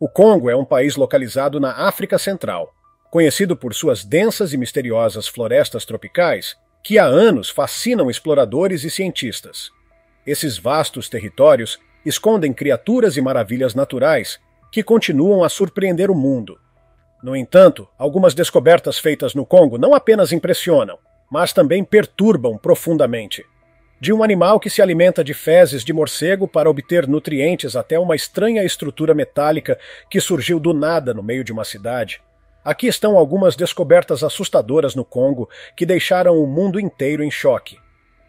O Congo é um país localizado na África Central, conhecido por suas densas e misteriosas florestas tropicais, que há anos fascinam exploradores e cientistas. Esses vastos territórios escondem criaturas e maravilhas naturais que continuam a surpreender o mundo. No entanto, algumas descobertas feitas no Congo não apenas impressionam, mas também perturbam profundamente. De um animal que se alimenta de fezes de morcego para obter nutrientes até uma estranha estrutura metálica que surgiu do nada no meio de uma cidade. Aqui estão algumas descobertas assustadoras no Congo que deixaram o mundo inteiro em choque.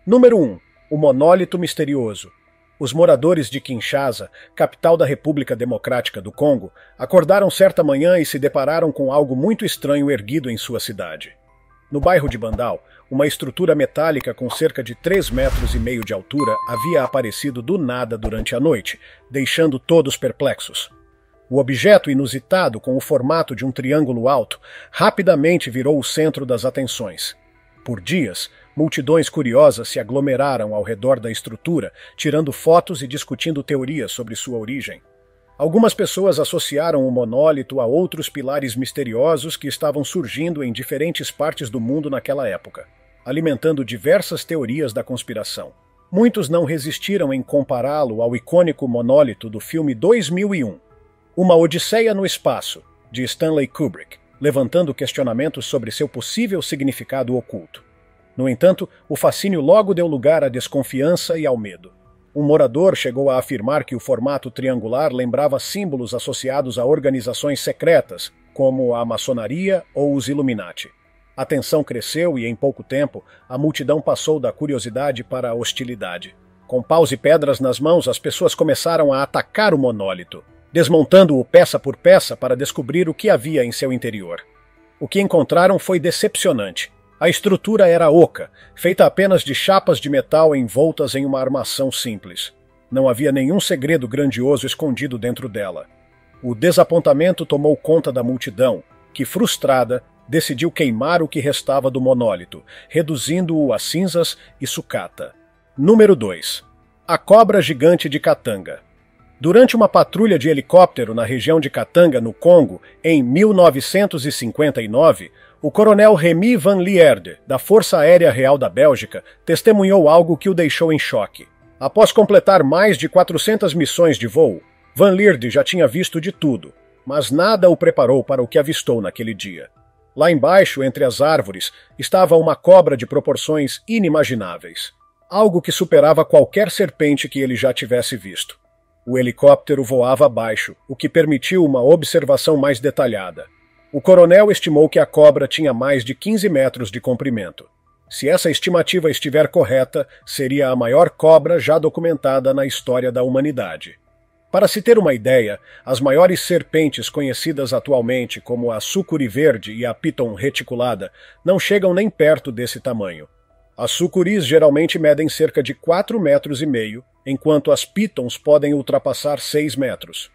Número 1. O monólito misterioso. Os moradores de Kinshasa, capital da República Democrática do Congo, acordaram certa manhã e se depararam com algo muito estranho erguido em sua cidade. No bairro de Bandal, uma estrutura metálica com cerca de 3,5 metros de altura havia aparecido do nada durante a noite, deixando todos perplexos. O objeto inusitado, com o formato de um triângulo alto, rapidamente virou o centro das atenções. Por dias, multidões curiosas se aglomeraram ao redor da estrutura, tirando fotos e discutindo teorias sobre sua origem. Algumas pessoas associaram o monólito a outros pilares misteriosos que estavam surgindo em diferentes partes do mundo naquela época, alimentando diversas teorias da conspiração. Muitos não resistiram em compará-lo ao icônico monólito do filme 2001, Uma Odisseia no Espaço, de Stanley Kubrick, levantando questionamentos sobre seu possível significado oculto. No entanto, o fascínio logo deu lugar à desconfiança e ao medo. Um morador chegou a afirmar que o formato triangular lembrava símbolos associados a organizações secretas, como a maçonaria ou os Illuminati. A tensão cresceu e, em pouco tempo, a multidão passou da curiosidade para a hostilidade. Com paus e pedras nas mãos, as pessoas começaram a atacar o monólito, desmontando-o peça por peça para descobrir o que havia em seu interior. O que encontraram foi decepcionante. A estrutura era oca, feita apenas de chapas de metal envoltas em uma armação simples. Não havia nenhum segredo grandioso escondido dentro dela. O desapontamento tomou conta da multidão, que, frustrada, decidiu queimar o que restava do monólito, reduzindo-o a cinzas e sucata. Número 2. A cobra gigante de Katanga. Durante uma patrulha de helicóptero na região de Katanga, no Congo, em 1959, o coronel Remy Van Lierde, da Força Aérea Real da Bélgica, testemunhou algo que o deixou em choque. Após completar mais de 400 missões de voo, Van Lierde já tinha visto de tudo, mas nada o preparou para o que avistou naquele dia. Lá embaixo, entre as árvores, estava uma cobra de proporções inimagináveis. Algo que superava qualquer serpente que ele já tivesse visto. O helicóptero voava abaixo, o que permitiu uma observação mais detalhada. O coronel estimou que a cobra tinha mais de 15 metros de comprimento. Se essa estimativa estiver correta, seria a maior cobra já documentada na história da humanidade. Para se ter uma ideia, as maiores serpentes conhecidas atualmente, como a sucuri verde e a piton reticulada, não chegam nem perto desse tamanho. As sucuris geralmente medem cerca de 4,5 metros, enquanto as pitons podem ultrapassar 6 metros.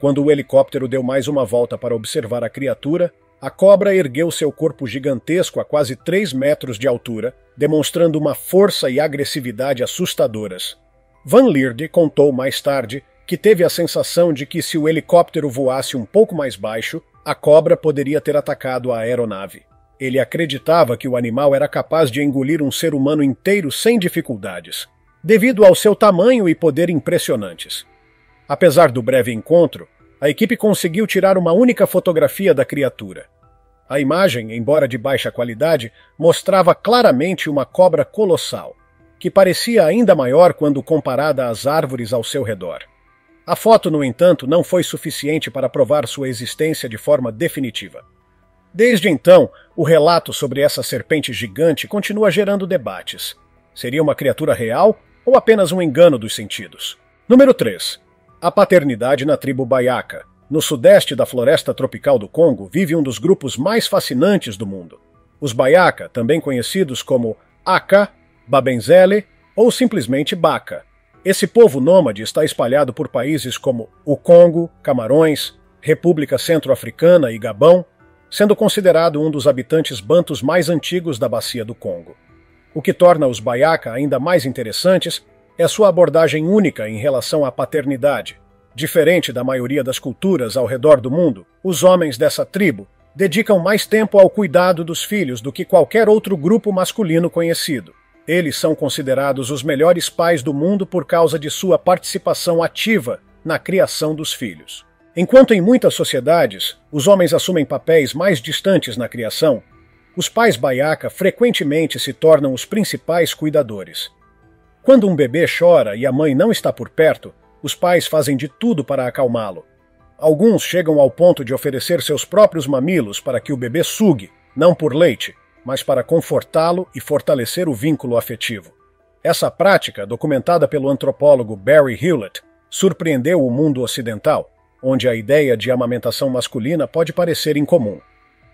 Quando o helicóptero deu mais uma volta para observar a criatura, a cobra ergueu seu corpo gigantesco a quase 3 metros de altura, demonstrando uma força e agressividade assustadoras. Van Lierde contou mais tarde que teve a sensação de que se o helicóptero voasse um pouco mais baixo, a cobra poderia ter atacado a aeronave. Ele acreditava que o animal era capaz de engolir um ser humano inteiro sem dificuldades, devido ao seu tamanho e poder impressionantes. Apesar do breve encontro, a equipe conseguiu tirar uma única fotografia da criatura. A imagem, embora de baixa qualidade, mostrava claramente uma cobra colossal, que parecia ainda maior quando comparada às árvores ao seu redor. A foto, no entanto, não foi suficiente para provar sua existência de forma definitiva. Desde então, o relato sobre essa serpente gigante continua gerando debates. Seria uma criatura real ou apenas um engano dos sentidos? Número 3. A paternidade na tribo Bayaka. No sudeste da floresta tropical do Congo vive um dos grupos mais fascinantes do mundo. Os Bayaka, também conhecidos como Aka, Babenzele ou simplesmente Baka. Esse povo nômade está espalhado por países como o Congo, Camarões, República Centro-Africana e Gabão, sendo considerado um dos habitantes bantus mais antigos da bacia do Congo. O que torna os Bayaka ainda mais interessantes é sua abordagem única em relação à paternidade. Diferente da maioria das culturas ao redor do mundo, os homens dessa tribo dedicam mais tempo ao cuidado dos filhos do que qualquer outro grupo masculino conhecido. Eles são considerados os melhores pais do mundo por causa de sua participação ativa na criação dos filhos. Enquanto em muitas sociedades os homens assumem papéis mais distantes na criação, os pais Baiaka frequentemente se tornam os principais cuidadores. Quando um bebê chora e a mãe não está por perto, os pais fazem de tudo para acalmá-lo. Alguns chegam ao ponto de oferecer seus próprios mamilos para que o bebê sugue, não por leite, mas para confortá-lo e fortalecer o vínculo afetivo. Essa prática, documentada pelo antropólogo Barry Hewlett, surpreendeu o mundo ocidental, onde a ideia de amamentação masculina pode parecer incomum.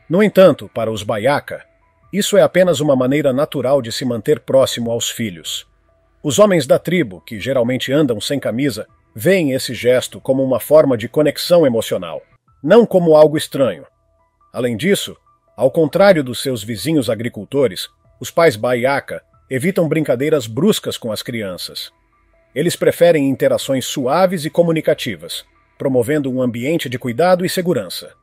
No entanto, para os Baiaka, isso é apenas uma maneira natural de se manter próximo aos filhos. Os homens da tribo, que geralmente andam sem camisa, veem esse gesto como uma forma de conexão emocional, não como algo estranho. Além disso, ao contrário dos seus vizinhos agricultores, os pais Baiaka evitam brincadeiras bruscas com as crianças. Eles preferem interações suaves e comunicativas, promovendo um ambiente de cuidado e segurança.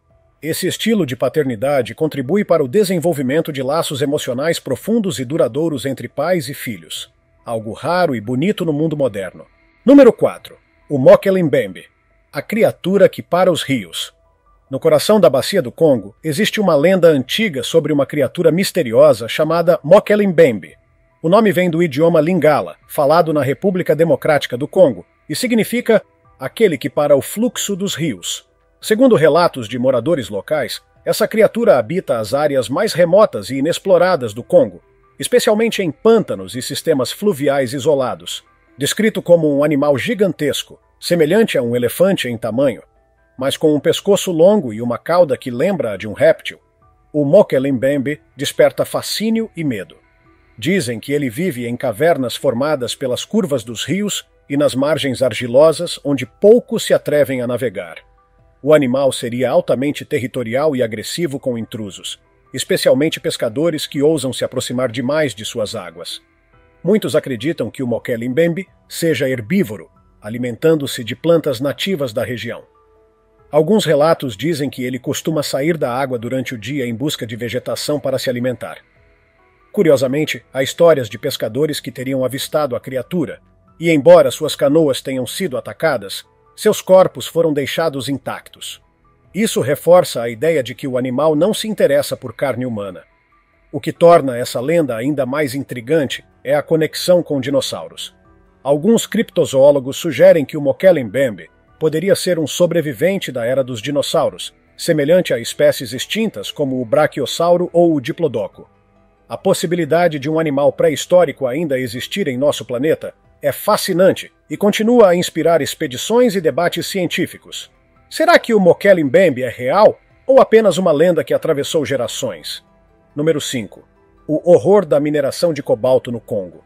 Esse estilo de paternidade contribui para o desenvolvimento de laços emocionais profundos e duradouros entre pais e filhos, algo raro e bonito no mundo moderno. Número 4. O Mokele-Mbembe, a criatura que para os rios. No coração da bacia do Congo, existe uma lenda antiga sobre uma criatura misteriosa chamada Mokele-Mbembe. O nome vem do idioma Lingala, falado na República Democrática do Congo, e significa aquele que para o fluxo dos rios. Segundo relatos de moradores locais, essa criatura habita as áreas mais remotas e inexploradas do Congo, especialmente em pântanos e sistemas fluviais isolados. Descrito como um animal gigantesco, semelhante a um elefante em tamanho, mas com um pescoço longo e uma cauda que lembra a de um réptil, o Mokele-Mbembe desperta fascínio e medo. Dizem que ele vive em cavernas formadas pelas curvas dos rios e nas margens argilosas onde poucos se atrevem a navegar. O animal seria altamente territorial e agressivo com intrusos, especialmente pescadores que ousam se aproximar demais de suas águas. Muitos acreditam que o Mokele-Mbembe seja herbívoro, alimentando-se de plantas nativas da região. Alguns relatos dizem que ele costuma sair da água durante o dia em busca de vegetação para se alimentar. Curiosamente, há histórias de pescadores que teriam avistado a criatura, e embora suas canoas tenham sido atacadas, seus corpos foram deixados intactos. Isso reforça a ideia de que o animal não se interessa por carne humana. O que torna essa lenda ainda mais intrigante é a conexão com dinossauros. Alguns criptozoólogos sugerem que o Mokele-Mbembe poderia ser um sobrevivente da era dos dinossauros, semelhante a espécies extintas como o Brachiosauro ou o Diplodocus. A possibilidade de um animal pré-histórico ainda existir em nosso planeta é fascinante e continua a inspirar expedições e debates científicos. Será que o Mokele-Mbembe é real ou apenas uma lenda que atravessou gerações? Número 5. O horror da mineração de cobalto no Congo.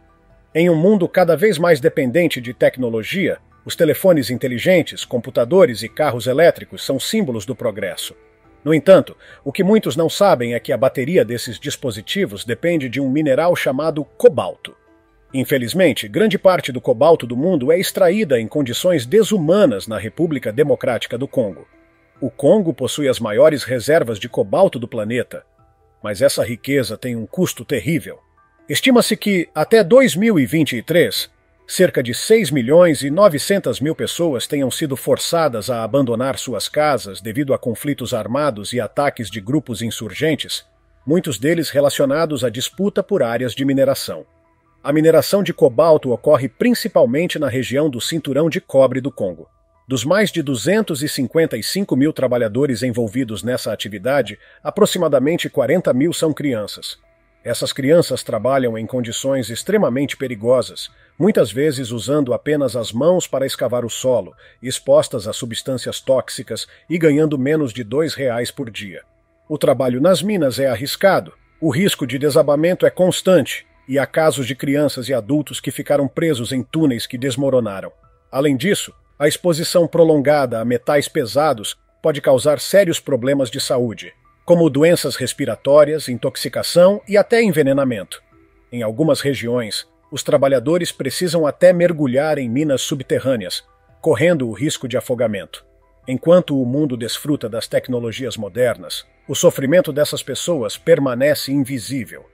Em um mundo cada vez mais dependente de tecnologia, os telefones inteligentes, computadores e carros elétricos são símbolos do progresso. No entanto, o que muitos não sabem é que a bateria desses dispositivos depende de um mineral chamado cobalto. Infelizmente, grande parte do cobalto do mundo é extraída em condições desumanas na República Democrática do Congo. O Congo possui as maiores reservas de cobalto do planeta, mas essa riqueza tem um custo terrível. Estima-se que, até 2023, cerca de 6.900.000 pessoas tenham sido forçadas a abandonar suas casas devido a conflitos armados e ataques de grupos insurgentes, muitos deles relacionados à disputa por áreas de mineração. A mineração de cobalto ocorre principalmente na região do Cinturão de Cobre do Congo. Dos mais de 255 mil trabalhadores envolvidos nessa atividade, aproximadamente 40 mil são crianças. Essas crianças trabalham em condições extremamente perigosas, muitas vezes usando apenas as mãos para escavar o solo, expostas a substâncias tóxicas e ganhando menos de R$ 2 por dia. O trabalho nas minas é arriscado, o risco de desabamento é constante, e há casos de crianças e adultos que ficaram presos em túneis que desmoronaram. Além disso, a exposição prolongada a metais pesados pode causar sérios problemas de saúde, como doenças respiratórias, intoxicação e até envenenamento. Em algumas regiões, os trabalhadores precisam até mergulhar em minas subterrâneas, correndo o risco de afogamento. Enquanto o mundo desfruta das tecnologias modernas, o sofrimento dessas pessoas permanece invisível.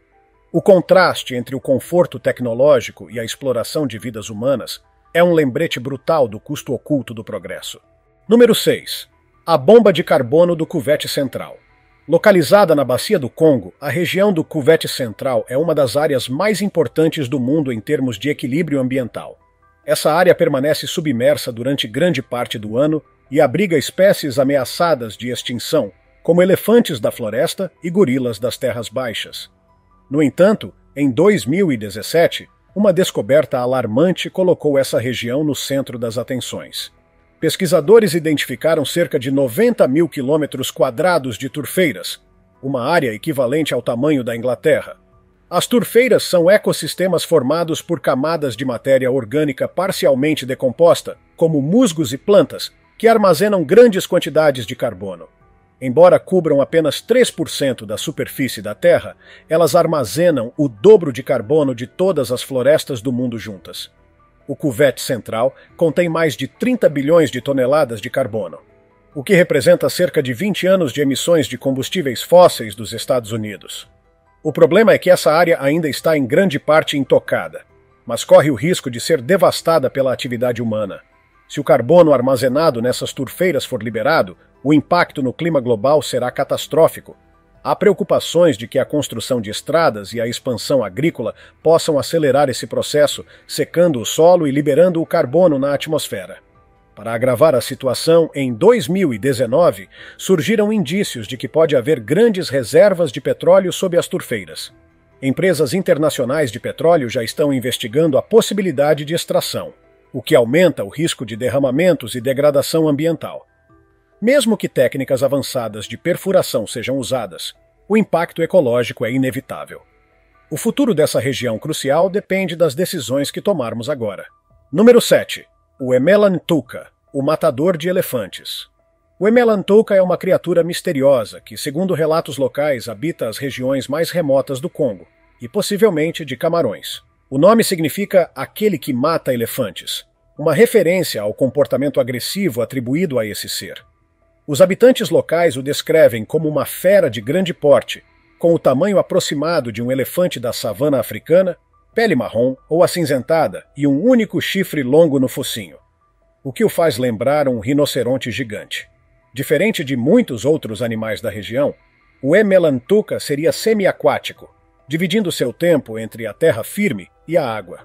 O contraste entre o conforto tecnológico e a exploração de vidas humanas é um lembrete brutal do custo oculto do progresso. Número 6. A bomba de carbono do Cuvette Central. Localizada na Bacia do Congo, a região do Cuvette Central é uma das áreas mais importantes do mundo em termos de equilíbrio ambiental. Essa área permanece submersa durante grande parte do ano e abriga espécies ameaçadas de extinção, como elefantes da floresta e gorilas das terras baixas. No entanto, em 2017, uma descoberta alarmante colocou essa região no centro das atenções. Pesquisadores identificaram cerca de 90 mil quilômetros quadrados de turfeiras, uma área equivalente ao tamanho da Inglaterra. As turfeiras são ecossistemas formados por camadas de matéria orgânica parcialmente decomposta, como musgos e plantas, que armazenam grandes quantidades de carbono. Embora cubram apenas 3% da superfície da Terra, elas armazenam o dobro de carbono de todas as florestas do mundo juntas. O Cuvette Central contém mais de 30 bilhões de toneladas de carbono, o que representa cerca de 20 anos de emissões de combustíveis fósseis dos Estados Unidos. O problema é que essa área ainda está em grande parte intocada, mas corre o risco de ser devastada pela atividade humana. Se o carbono armazenado nessas turfeiras for liberado, o impacto no clima global será catastrófico. Há preocupações de que a construção de estradas e a expansão agrícola possam acelerar esse processo, secando o solo e liberando o carbono na atmosfera. Para agravar a situação, em 2019, surgiram indícios de que pode haver grandes reservas de petróleo sob as turfeiras. Empresas internacionais de petróleo já estão investigando a possibilidade de extração, o que aumenta o risco de derramamentos e degradação ambiental. Mesmo que técnicas avançadas de perfuração sejam usadas, o impacto ecológico é inevitável. O futuro dessa região crucial depende das decisões que tomarmos agora. Número 7. O Emelantuka, o matador de elefantes. O Emelantuka é uma criatura misteriosa que, segundo relatos locais, habita as regiões mais remotas do Congo e possivelmente de Camarões. O nome significa aquele que mata elefantes, uma referência ao comportamento agressivo atribuído a esse ser. Os habitantes locais o descrevem como uma fera de grande porte, com o tamanho aproximado de um elefante da savana africana, pele marrom ou acinzentada e um único chifre longo no focinho, o que o faz lembrar um rinoceronte gigante. Diferente de muitos outros animais da região, o Emelantuka seria semiaquático, dividindo seu tempo entre a terra firme e a água.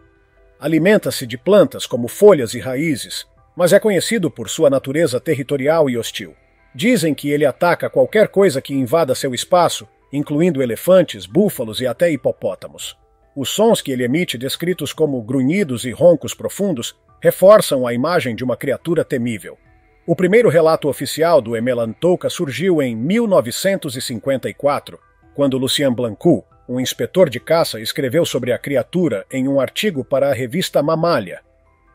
Alimenta-se de plantas como folhas e raízes, mas é conhecido por sua natureza territorial e hostil. Dizem que ele ataca qualquer coisa que invada seu espaço, incluindo elefantes, búfalos e até hipopótamos. Os sons que ele emite, descritos como grunhidos e roncos profundos, reforçam a imagem de uma criatura temível. O primeiro relato oficial do Emelantuka surgiu em 1954, quando Lucien Blancou, um inspetor de caça, escreveu sobre a criatura em um artigo para a revista Mammalia.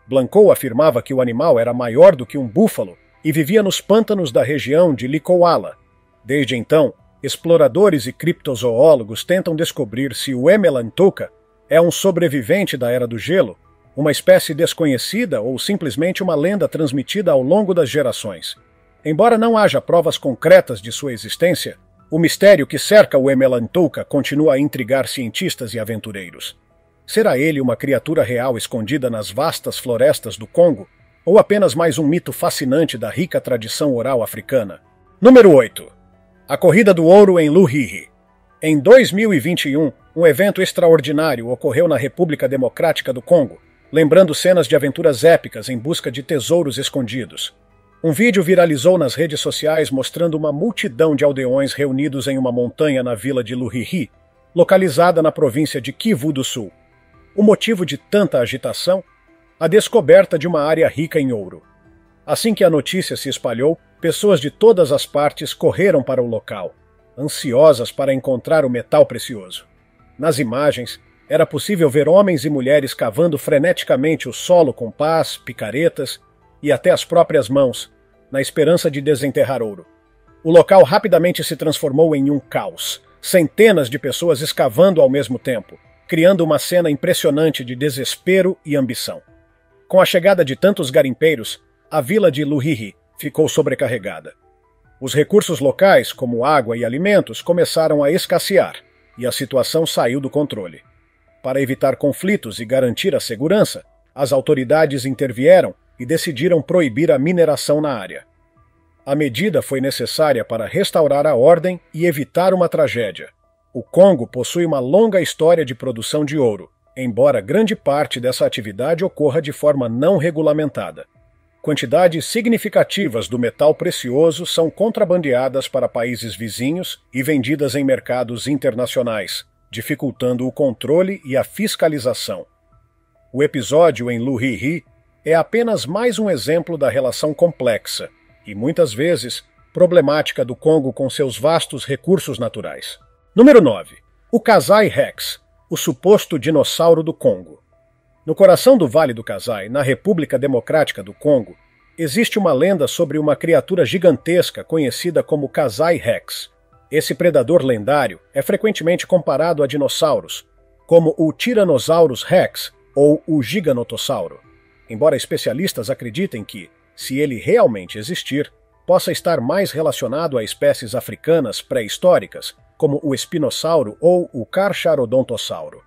Blancou afirmava que o animal era maior do que um búfalo e vivia nos pântanos da região de Likoala. Desde então, exploradores e criptozoólogos tentam descobrir se o Emelantuka é um sobrevivente da Era do Gelo, uma espécie desconhecida ou simplesmente uma lenda transmitida ao longo das gerações. Embora não haja provas concretas de sua existência, o mistério que cerca o Emelantuka continua a intrigar cientistas e aventureiros. Será ele uma criatura real escondida nas vastas florestas do Congo, ou apenas mais um mito fascinante da rica tradição oral africana? Número 8. A Corrida do Ouro em Luhihi. Em 2021, um evento extraordinário ocorreu na República Democrática do Congo, lembrando cenas de aventuras épicas em busca de tesouros escondidos. Um vídeo viralizou nas redes sociais mostrando uma multidão de aldeões reunidos em uma montanha na vila de Luhihi, localizada na província de Kivu do Sul. O motivo de tanta agitação? A descoberta de uma área rica em ouro. Assim que a notícia se espalhou, pessoas de todas as partes correram para o local, ansiosas para encontrar o metal precioso. Nas imagens, era possível ver homens e mulheres cavando freneticamente o solo com pás, picaretas e até as próprias mãos, na esperança de desenterrar ouro. O local rapidamente se transformou em um caos, centenas de pessoas escavando ao mesmo tempo, criando uma cena impressionante de desespero e ambição. Com a chegada de tantos garimpeiros, a vila de Luhihi ficou sobrecarregada. Os recursos locais, como água e alimentos, começaram a escassear, e a situação saiu do controle. Para evitar conflitos e garantir a segurança, as autoridades intervieram e decidiram proibir a mineração na área. A medida foi necessária para restaurar a ordem e evitar uma tragédia. O Congo possui uma longa história de produção de ouro, embora grande parte dessa atividade ocorra de forma não regulamentada. Quantidades significativas do metal precioso são contrabandeadas para países vizinhos e vendidas em mercados internacionais, dificultando o controle e a fiscalização. O episódio em Luhihi é apenas mais um exemplo da relação complexa e, muitas vezes, problemática do Congo com seus vastos recursos naturais. Número 9. O Kasai Rex, o suposto dinossauro do Congo. No coração do Vale do Kasai, na República Democrática do Congo, existe uma lenda sobre uma criatura gigantesca conhecida como Kasai Rex. Esse predador lendário é frequentemente comparado a dinossauros, como o Tyrannosaurus Rex ou o Giganotossauro, embora especialistas acreditem que, se ele realmente existir, possa estar mais relacionado a espécies africanas pré-históricas, como o espinossauro ou o Carcharodontossauro.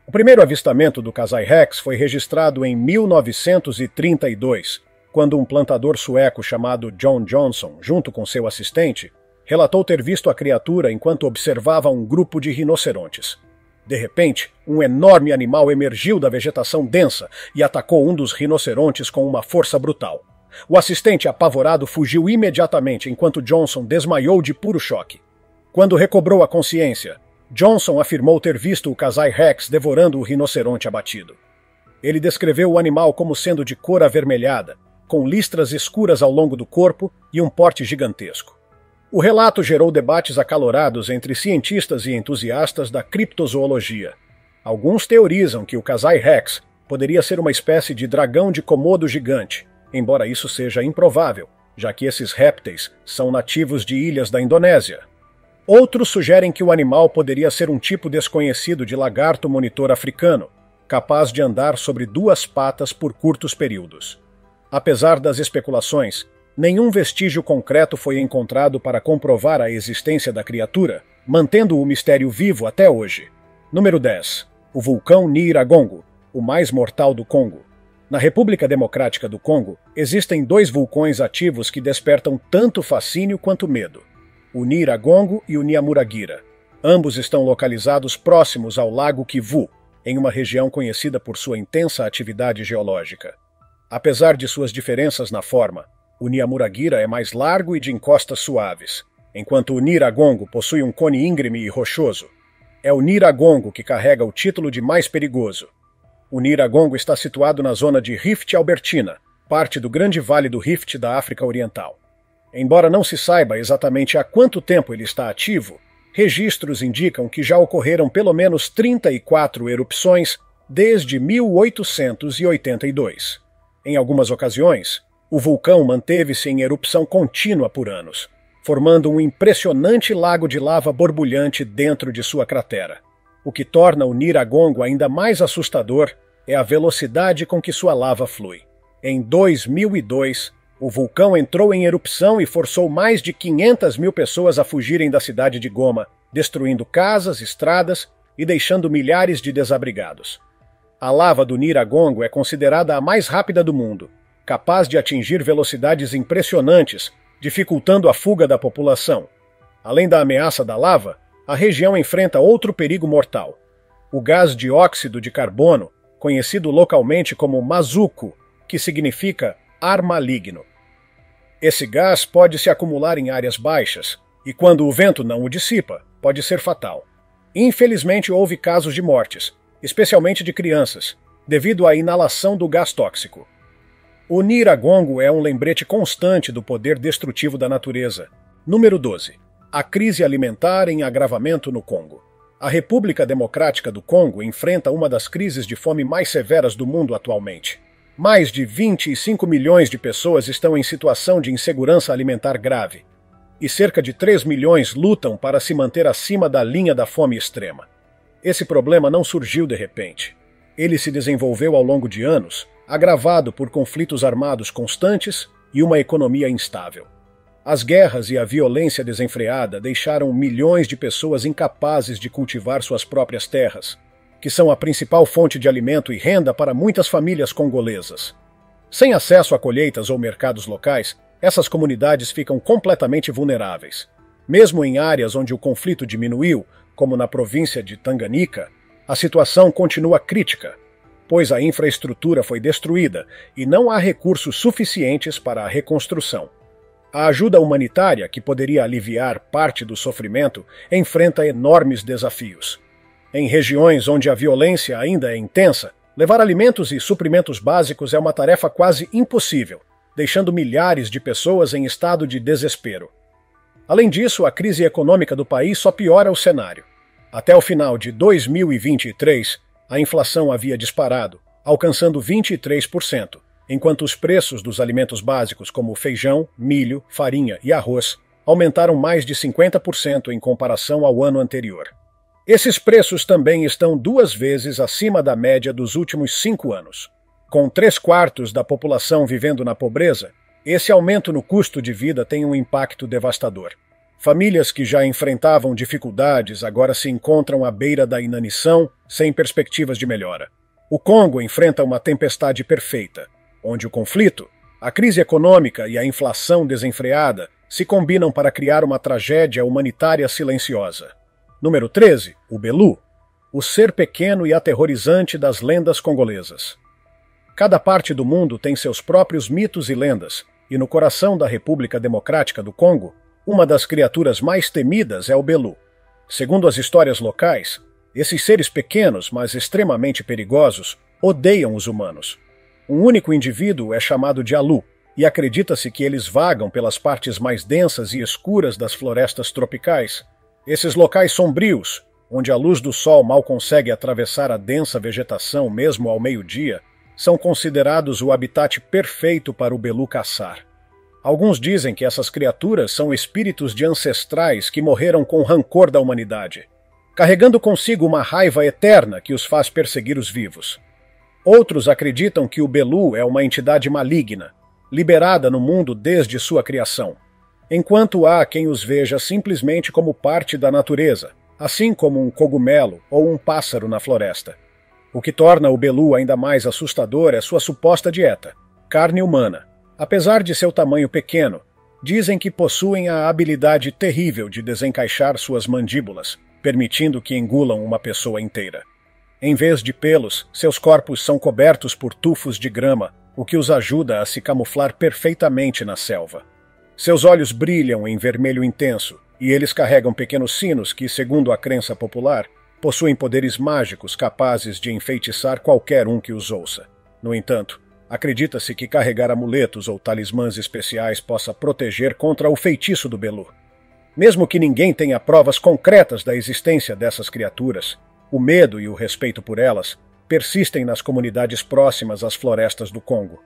O primeiro avistamento do Kasai Rex foi registrado em 1932, quando um plantador sueco chamado John Johnson, junto com seu assistente, relatou ter visto a criatura enquanto observava um grupo de rinocerontes. De repente, um enorme animal emergiu da vegetação densa e atacou um dos rinocerontes com uma força brutal. O assistente, apavorado, fugiu imediatamente enquanto Johnson desmaiou de puro choque. Quando recobrou a consciência, Johnson afirmou ter visto o Kasai Rex devorando o rinoceronte abatido. Ele descreveu o animal como sendo de cor avermelhada, com listras escuras ao longo do corpo e um porte gigantesco. O relato gerou debates acalorados entre cientistas e entusiastas da criptozoologia. Alguns teorizam que o Kasai Rex poderia ser uma espécie de dragão de Komodo gigante, embora isso seja improvável, já que esses répteis são nativos de ilhas da Indonésia. Outros sugerem que o animal poderia ser um tipo desconhecido de lagarto monitor africano, capaz de andar sobre duas patas por curtos períodos. Apesar das especulações, nenhum vestígio concreto foi encontrado para comprovar a existência da criatura, mantendo o mistério vivo até hoje. Número 10. O vulcão Nyiragongo, o mais mortal do Congo. Na República Democrática do Congo, existem dois vulcões ativos que despertam tanto fascínio quanto medo: o Nyiragongo e o Nyamuragira. Ambos estão localizados próximos ao Lago Kivu, em uma região conhecida por sua intensa atividade geológica. Apesar de suas diferenças na forma, o Nyamuragira é mais largo e de encostas suaves, enquanto o Nyiragongo possui um cone íngreme e rochoso. É o Nyiragongo que carrega o título de mais perigoso. O Nyiragongo está situado na zona de Rift Albertina, parte do grande vale do Rift da África Oriental. Embora não se saiba exatamente há quanto tempo ele está ativo, registros indicam que já ocorreram pelo menos 34 erupções desde 1882. Em algumas ocasiões, o vulcão manteve-se em erupção contínua por anos, formando um impressionante lago de lava borbulhante dentro de sua cratera. O que torna o Nyiragongo ainda mais assustador é a velocidade com que sua lava flui. Em 2002, o vulcão entrou em erupção e forçou mais de 500 mil pessoas a fugirem da cidade de Goma, destruindo casas, estradas e deixando milhares de desabrigados. A lava do Nyiragongo é considerada a mais rápida do mundo, capaz de atingir velocidades impressionantes, dificultando a fuga da população. Além da ameaça da lava, a região enfrenta outro perigo mortal: o gás dióxido de carbono, conhecido localmente como mazuco, que significa ar maligno. Esse gás pode se acumular em áreas baixas e, quando o vento não o dissipa, pode ser fatal. Infelizmente, houve casos de mortes, especialmente de crianças, devido à inalação do gás tóxico. O Nyiragongo é um lembrete constante do poder destrutivo da natureza. Número 12. A crise alimentar em agravamento no Congo. A República Democrática do Congo enfrenta uma das crises de fome mais severas do mundo atualmente. Mais de 25 milhões de pessoas estão em situação de insegurança alimentar grave, e cerca de 3 milhões lutam para se manter acima da linha da fome extrema. Esse problema não surgiu de repente. Ele se desenvolveu ao longo de anos, agravado por conflitos armados constantes e uma economia instável. As guerras e a violência desenfreada deixaram milhões de pessoas incapazes de cultivar suas próprias terras, que são a principal fonte de alimento e renda para muitas famílias congolesas. Sem acesso a colheitas ou mercados locais, essas comunidades ficam completamente vulneráveis. Mesmo em áreas onde o conflito diminuiu, como na província de Tanganyika, a situação continua crítica, pois a infraestrutura foi destruída e não há recursos suficientes para a reconstrução. A ajuda humanitária, que poderia aliviar parte do sofrimento, enfrenta enormes desafios. Em regiões onde a violência ainda é intensa, levar alimentos e suprimentos básicos é uma tarefa quase impossível, deixando milhares de pessoas em estado de desespero. Além disso, a crise econômica do país só piora o cenário. Até o final de 2023, a inflação havia disparado, alcançando 23%, enquanto os preços dos alimentos básicos como feijão, milho, farinha e arroz aumentaram mais de 50% em comparação ao ano anterior. Esses preços também estão 2 vezes acima da média dos últimos 5 anos. Com 3/4 da população vivendo na pobreza, esse aumento no custo de vida tem um impacto devastador. Famílias que já enfrentavam dificuldades agora se encontram à beira da inanição, sem perspectivas de melhora. O Congo enfrenta uma tempestade perfeita, onde o conflito, a crise econômica e a inflação desenfreada se combinam para criar uma tragédia humanitária silenciosa. Número 13. O Belu, o ser pequeno e aterrorizante das lendas congolesas. Cada parte do mundo tem seus próprios mitos e lendas, e no coração da República Democrática do Congo, uma das criaturas mais temidas é o Belu. Segundo as histórias locais, esses seres pequenos, mas extremamente perigosos, odeiam os humanos. Um único indivíduo é chamado de Alu, e acredita-se que eles vagam pelas partes mais densas e escuras das florestas tropicais. Esses locais sombrios, onde a luz do sol mal consegue atravessar a densa vegetação mesmo ao meio-dia, são considerados o habitat perfeito para o Belu caçar. Alguns dizem que essas criaturas são espíritos de ancestrais que morreram com rancor da humanidade, carregando consigo uma raiva eterna que os faz perseguir os vivos. Outros acreditam que o Belu é uma entidade maligna, liberada no mundo desde sua criação, enquanto há quem os veja simplesmente como parte da natureza, assim como um cogumelo ou um pássaro na floresta. O que torna o Belu ainda mais assustador é sua suposta dieta, carne humana. Apesar de seu tamanho pequeno, dizem que possuem a habilidade terrível de desencaixar suas mandíbulas, permitindo que engulam uma pessoa inteira. Em vez de pelos, seus corpos são cobertos por tufos de grama, o que os ajuda a se camuflar perfeitamente na selva. Seus olhos brilham em vermelho intenso, e eles carregam pequenos sinos que, segundo a crença popular, possuem poderes mágicos capazes de enfeitiçar qualquer um que os ouça. No entanto, acredita-se que carregar amuletos ou talismãs especiais possa proteger contra o feitiço do Belu. Mesmo que ninguém tenha provas concretas da existência dessas criaturas, o medo e o respeito por elas persistem nas comunidades próximas às florestas do Congo.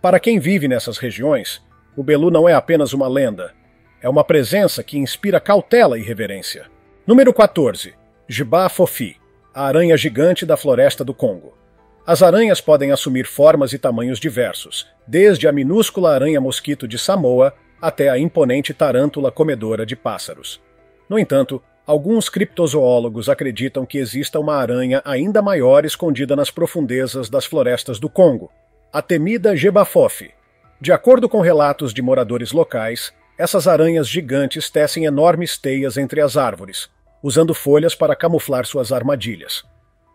Para quem vive nessas regiões, o Belu não é apenas uma lenda, é uma presença que inspira cautela e reverência. Número 14. Jiba Fofi, a aranha gigante da floresta do Congo. As aranhas podem assumir formas e tamanhos diversos, desde a minúscula aranha-mosquito de Samoa até a imponente tarântula comedora de pássaros. No entanto, alguns criptozoólogos acreditam que exista uma aranha ainda maior escondida nas profundezas das florestas do Congo, a temida Jebafofi. De acordo com relatos de moradores locais, essas aranhas gigantes tecem enormes teias entre as árvores, usando folhas para camuflar suas armadilhas.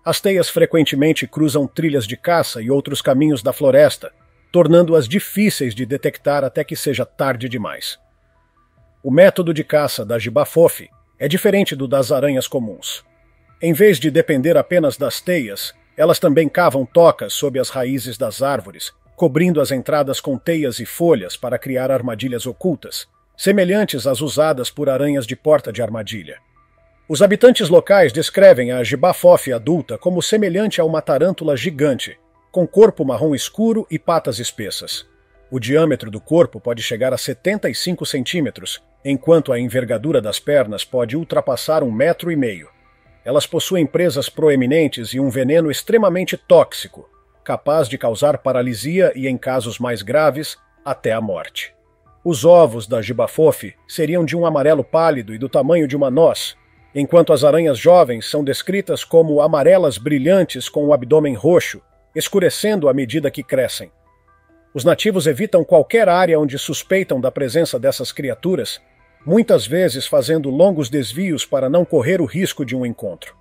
As teias frequentemente cruzam trilhas de caça e outros caminhos da floresta, tornando-as difíceis de detectar até que seja tarde demais. O método de caça da Jibafofi é diferente do das aranhas comuns. Em vez de depender apenas das teias, elas também cavam tocas sob as raízes das árvores, cobrindo as entradas com teias e folhas para criar armadilhas ocultas, semelhantes às usadas por aranhas de porta de armadilha. Os habitantes locais descrevem a Jibafofi adulta como semelhante a uma tarântula gigante, com corpo marrom escuro e patas espessas. O diâmetro do corpo pode chegar a 75 centímetros, enquanto a envergadura das pernas pode ultrapassar 1,5 metros. Elas possuem presas proeminentes e um veneno extremamente tóxico, capaz de causar paralisia e, em casos mais graves, até a morte. Os ovos da Gibafofi seriam de um amarelo pálido e do tamanho de uma noz, enquanto as aranhas jovens são descritas como amarelas brilhantes com o abdômen roxo, escurecendo à medida que crescem. Os nativos evitam qualquer área onde suspeitam da presença dessas criaturas, muitas vezes fazendo longos desvios para não correr o risco de um encontro.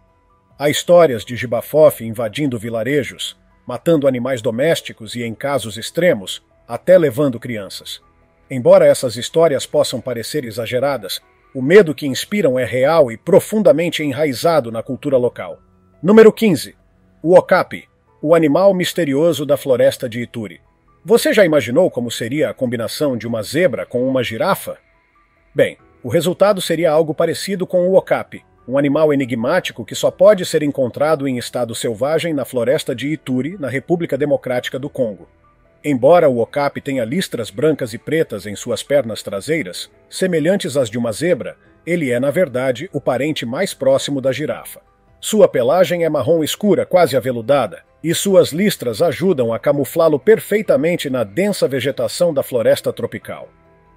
Há histórias de Gibafofi invadindo vilarejos, matando animais domésticos e, em casos extremos, até levando crianças. Embora essas histórias possam parecer exageradas, o medo que inspiram é real e profundamente enraizado na cultura local. Número 15. O okapi, o animal misterioso da floresta de Ituri. Você já imaginou como seria a combinação de uma zebra com uma girafa? Bem, o resultado seria algo parecido com o okapi, um animal enigmático que só pode ser encontrado em estado selvagem na floresta de Ituri, na República Democrática do Congo. Embora o okapi tenha listras brancas e pretas em suas pernas traseiras, semelhantes às de uma zebra, ele é, na verdade, o parente mais próximo da girafa. Sua pelagem é marrom escura, quase aveludada, e suas listras ajudam a camuflá-lo perfeitamente na densa vegetação da floresta tropical.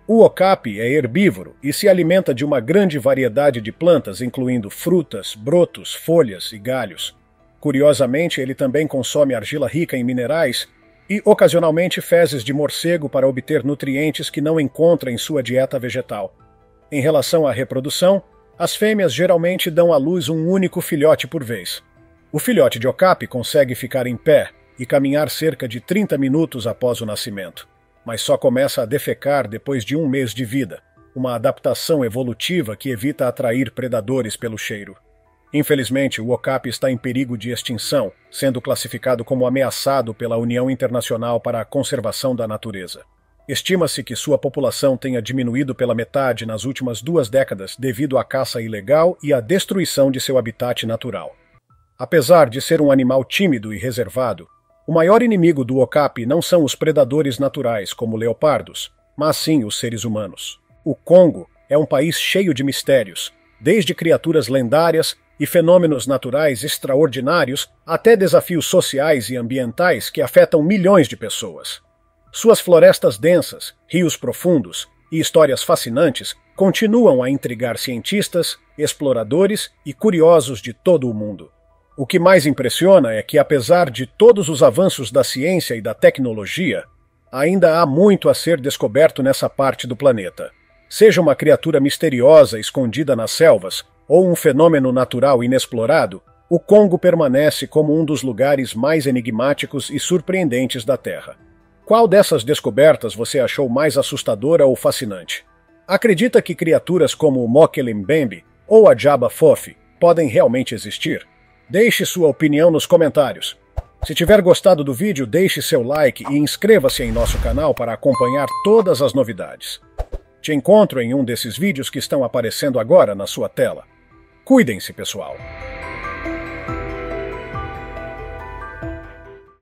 O okapi é herbívoro e se alimenta de uma grande variedade de plantas, incluindo frutas, brotos, folhas e galhos. Curiosamente, ele também consome argila rica em minerais e, ocasionalmente, fezes de morcego para obter nutrientes que não encontra em sua dieta vegetal. Em relação à reprodução, as fêmeas geralmente dão à luz um único filhote por vez. O filhote de okapi consegue ficar em pé e caminhar cerca de 30 minutos após o nascimento, mas só começa a defecar depois de um mês de vida, uma adaptação evolutiva que evita atrair predadores pelo cheiro. Infelizmente, o okapi está em perigo de extinção, sendo classificado como ameaçado pela União Internacional para a Conservação da Natureza. Estima-se que sua população tenha diminuído pela metade nas últimas 2 décadas devido à caça ilegal e à destruição de seu habitat natural. Apesar de ser um animal tímido e reservado, o maior inimigo do okapi não são os predadores naturais, como leopardos, mas sim os seres humanos. O Congo é um país cheio de mistérios, desde criaturas lendárias e fenômenos naturais extraordinários até desafios sociais e ambientais que afetam milhões de pessoas. Suas florestas densas, rios profundos e histórias fascinantes continuam a intrigar cientistas, exploradores e curiosos de todo o mundo. O que mais impressiona é que, apesar de todos os avanços da ciência e da tecnologia, ainda há muito a ser descoberto nessa parte do planeta. Seja uma criatura misteriosa escondida nas selvas ou um fenômeno natural inexplorado, o Congo permanece como um dos lugares mais enigmáticos e surpreendentes da Terra. Qual dessas descobertas você achou mais assustadora ou fascinante? Acredita que criaturas como o Mokele Mbembe ou a Gibafofi podem realmente existir? Deixe sua opinião nos comentários. Se tiver gostado do vídeo, deixe seu like e inscreva-se em nosso canal para acompanhar todas as novidades. Te encontro em um desses vídeos que estão aparecendo agora na sua tela. Cuidem-se, pessoal!